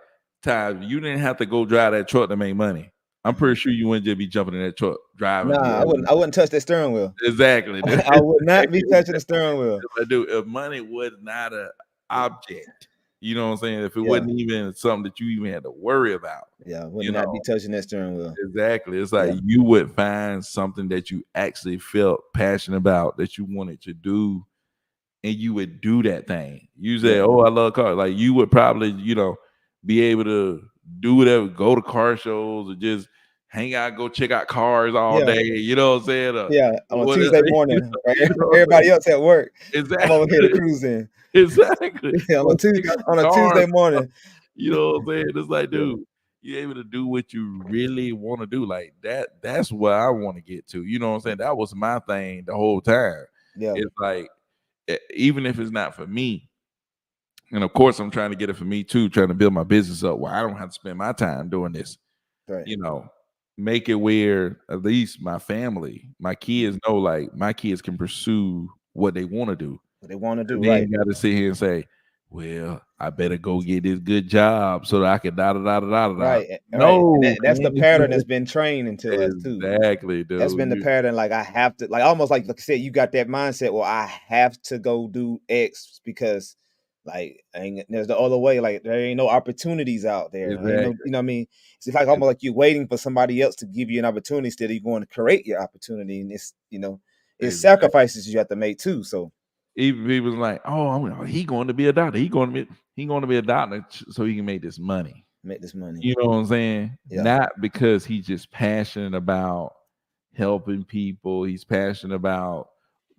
Ty, you didn't have to go drive that truck to make money. I'm Mhm. pretty sure you wouldn't just be jumping in that truck driving. Nah, I wouldn't touch that steering wheel. Exactly, dude. I would not be touching the steering wheel. But dude, if money was not an object, you know what I'm saying? If it Yeah, wasn't even something that you even had to worry about, yeah, I would you not be know, touching that steering wheel. exactly. It's Yeah, like you would find something that you actually felt passionate about that you wanted to do, and you would do that thing. You say, yeah, "Oh, I love cars." Like you would probably, be able to do whatever, go to car shows or just hang out, go check out cars all yeah, day. You know what I'm saying? yeah. On a Whatever. Tuesday You morning, know, right? you know what I'm Everybody saying? else at work. I'm over here to Exactly. cruise in. Exactly. Yeah, Go check out on the a cars. Tuesday morning. You know what I'm saying? It's like, Yeah, dude, you're able to do what you really want to do. Like that's what I want to get to. You know what I'm saying? That was my thing the whole time. yeah, It's like, even if it's not for me, and of course I'm trying to get it for me too, trying to build my business up where I don't have to spend my time doing this. right. You know, make it where at least my family, my kids know, like my kids can pursue what they want to do. What they want to do, And right, then got to sit here and say, "Well, I better go get this good job so that I can da da da da da da." Da." right, right. And No, that's the man. pattern that's been trained into us too. Exactly, That's dude. been the pattern. Like I have to, like almost like I said, you got that mindset. Well, I have to go do X because, like, there's the other way. Like there ain't no opportunities out there. Ain't no, Exactly. you know what I mean? It's like almost like you're waiting for somebody else to give you an opportunity instead of you going to create your opportunity. And it's Exactly. sacrifices you have to make too. So Even people's like, "Oh, he going to be a doctor. He going to be a doctor so he can make this money." make this money. You know what I'm saying? Yeah, Not because he's just passionate about helping people. He's passionate about,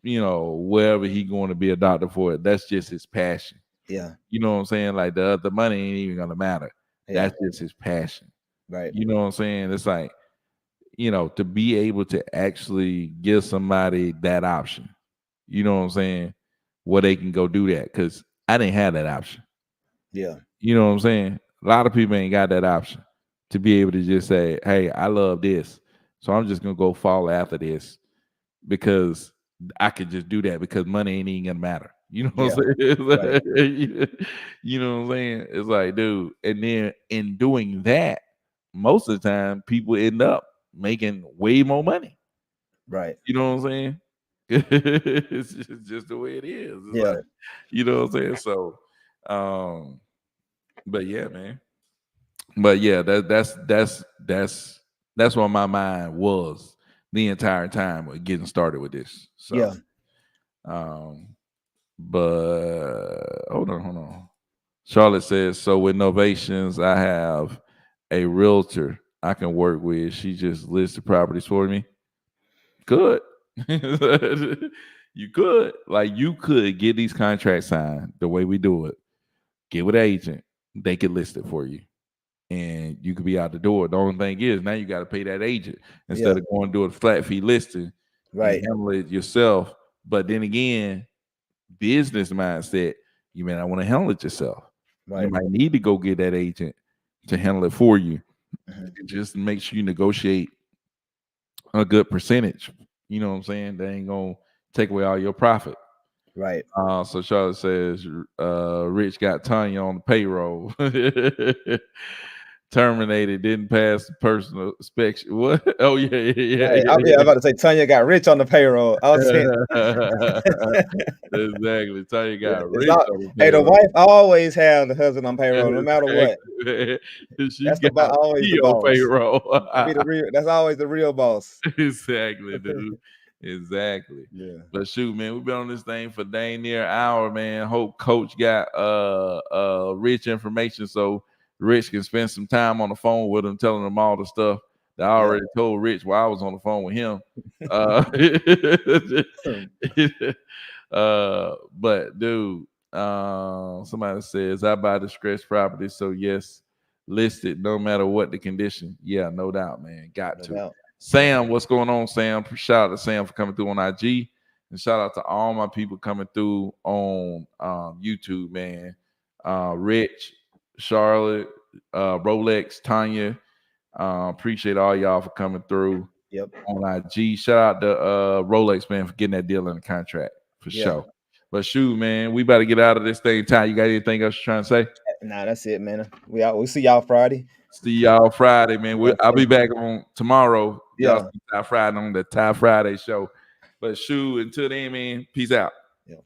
wherever he going to be a doctor for it. That's just his passion. yeah, You know what I'm saying? Like the money ain't even gonna matter. yeah, That's just his passion. right. You know what I'm saying? It's like, to be able to actually give somebody that option. You know what I'm saying? Where they can go do that. Because I didn't have that option. Yeah, You know what I'm saying? A lot of people ain't got that option to be able to just say, "Hey, I love this, so I'm just gonna go follow after this because I could just do that because money ain't even gonna matter." You know what yeah, I'm saying? It's right. like, you know what I'm saying? It's like, dude, and then in doing that, most of the time people end up making way more money. Right. You know what I'm saying? It's just the way it is. It's Yeah. like, you know what I'm saying? So, but yeah, man. But yeah, that's where my mind was the entire time with getting started with this. So, Yeah. but hold on. Charlotte says, so with Novations, I have a realtor I can work with. She just lists the properties for me. Good. You could. Like, you could get these contracts signed the way we do it. Get with an agent. They could list it for you. And you could be out the door. The only thing is now you got to pay that agent instead of going to do a flat fee listing Right. and handle it yourself. But then again, business mindset, you may not want to handle it yourself. Right. You might need to go get that agent to handle it for you. Mhm. Just make sure you negotiate a good percentage. You know what I'm saying? They ain't gonna take away all your profit. Right. So Charlotte says, Rich got Tanya on the payroll. Terminated, didn't pass the personal inspection. What? Oh yeah. Right. I'm about to say Tanya got Rich on the payroll. I was saying Exactly. Tanya got it's Rich not, on the hey, the payroll. wife always have the husband on payroll, no matter what. She That's got always the me on boss. payroll. Be the real, that's always the real boss. Exactly, dude. Exactly. Yeah. But shoot, man, we've been on this thing for dang near an hour, man. Hope Coach got rich information so Rich can spend some time on the phone with him, telling him all the stuff that I already told Rich while I was on the phone with him. But dude, somebody says I buy distressed property, so yes, listed no matter what the condition. Yeah, no doubt, man. Got No to. doubt. Sam, what's going on, Sam? Shout out to Sam for coming through on IG, and shout out to all my people coming through on YouTube, man. Rich, Charlotte, Rolex, Tanya. Appreciate all y'all for coming through. Yep. On IG. Shout out to Rolex, man, for getting that deal in the contract for sure. But shoot, man, we better get out of this thing. Ty, you got anything else you're trying to say? Nah, that's it, man. We'll see y'all Friday. See y'all Friday, man. I'll be back on tomorrow. Yeah. Y'all see Ty Friday on the Ty Friday show. But shoot, until then, man, peace out. Yeah.